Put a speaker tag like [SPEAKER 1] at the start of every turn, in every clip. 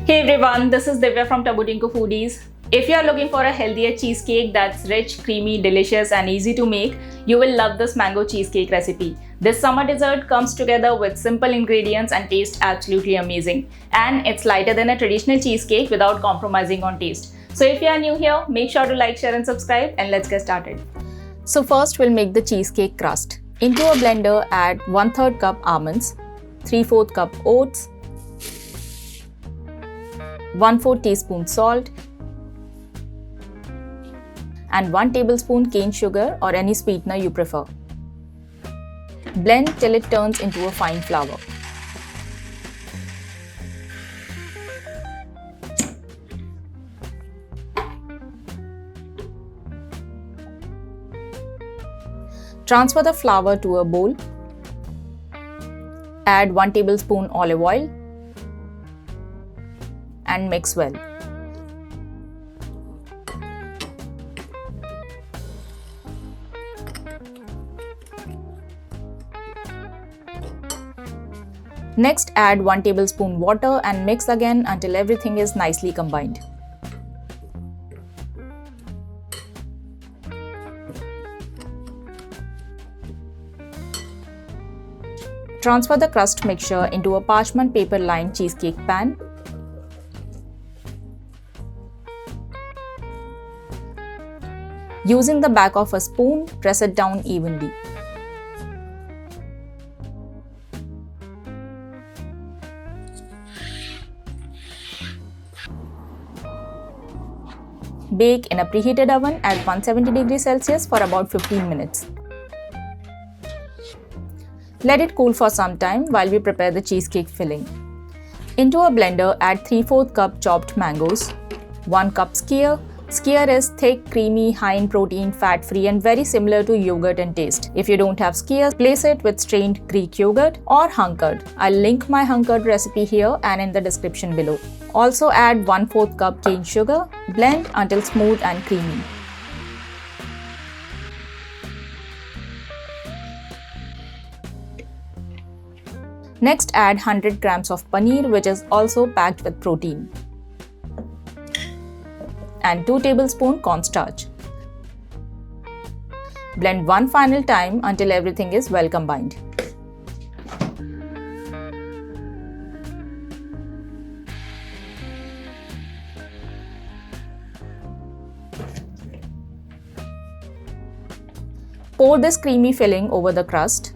[SPEAKER 1] Hey everyone, this is Divya from Tabootinko Foodies. If you are looking for a healthier cheesecake that's rich, creamy, delicious and easy to make, you will love this mango cheesecake recipe. This summer dessert comes together with simple ingredients and tastes absolutely amazing. And it's lighter than a traditional cheesecake without compromising on taste. So if you are new here, make sure to like, share and subscribe and let's get started. So first we'll make the cheesecake crust. Into a blender add 1/3 cup almonds, 3/4 cup oats, 1/4 teaspoon salt and 1 tablespoon cane sugar or any sweetener you prefer. Blend till it turns into a fine flour. Transfer the flour to a bowl. Add 1 tablespoon olive oil and mix well. Next add 1 tablespoon water and mix again until everything is nicely combined. Transfer the crust mixture into a parchment paper lined cheesecake pan. Using the back of a spoon, press it down evenly. Bake in a preheated oven at 170 degrees Celsius for about 15 minutes. Let it cool for some time while we prepare the cheesecake filling. Into a blender add 3/4 cup chopped mangoes, 1 cup Skyr. Skyr is thick, creamy, high in protein, fat-free and very similar to yogurt in taste. If you don't have Skyr, place it with strained Greek yogurt or hunkered. I'll link my hunkered recipe here and in the description below. Also add 1/4 cup cane sugar. Blend until smooth and creamy. Next add 100 grams of paneer which is also packed with protein. And 2 tablespoons cornstarch. Blend one final time until everything is well combined. Pour this creamy filling over the crust.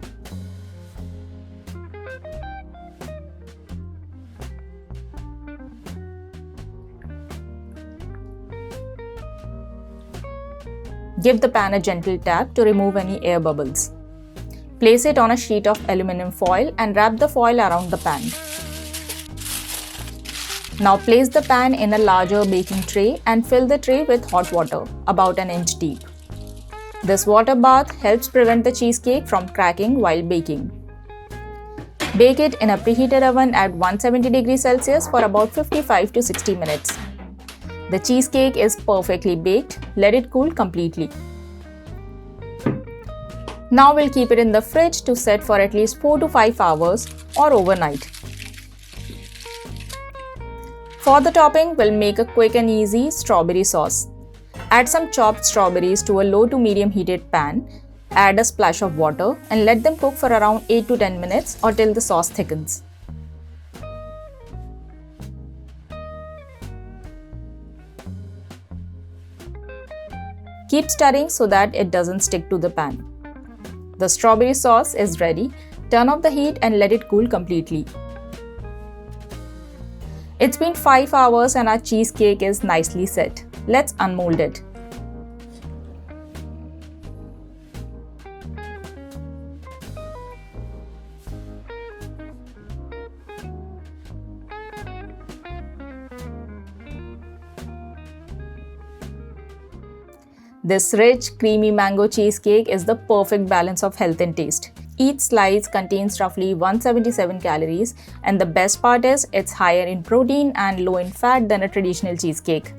[SPEAKER 1] Give the pan a gentle tap to remove any air bubbles. Place it on a sheet of aluminum foil and wrap the foil around the pan. Now place the pan in a larger baking tray and fill the tray with hot water, about an inch deep. This water bath helps prevent the cheesecake from cracking while baking. Bake it in a preheated oven at 170 degrees Celsius for about 55 to 60 minutes. The cheesecake is perfectly baked. Let it cool completely. Now we'll keep it in the fridge to set for at least 4 to 5 hours or overnight. For the topping, we'll make a quick and easy strawberry sauce. Add some chopped strawberries to a low to medium heated pan. Add a splash of water and let them cook for around 8 to 10 minutes or till the sauce thickens. Keep stirring so that it doesn't stick to the pan. The strawberry sauce is ready. Turn off the heat and let it cool completely. It's been 5 hours and our cheesecake is nicely set. Let's unmold it. This rich, creamy mango cheesecake is the perfect balance of health and taste. Each slice contains roughly 177 calories and the best part is it's higher in protein and low in fat than a traditional cheesecake.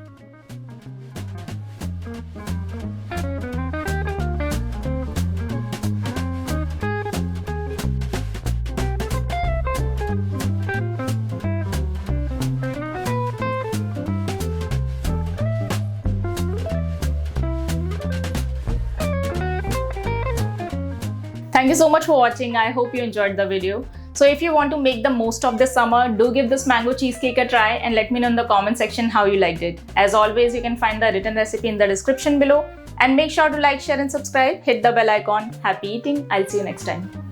[SPEAKER 1] Thank you so much for watching. I hope you enjoyed the video. So if you want to make the most of this summer, do give this mango cheesecake a try and let me know in the comment section how you liked it. As always, you can find the written recipe in the description below. And make sure to like, share and subscribe. Hit the bell icon. Happy eating. I'll see you next time.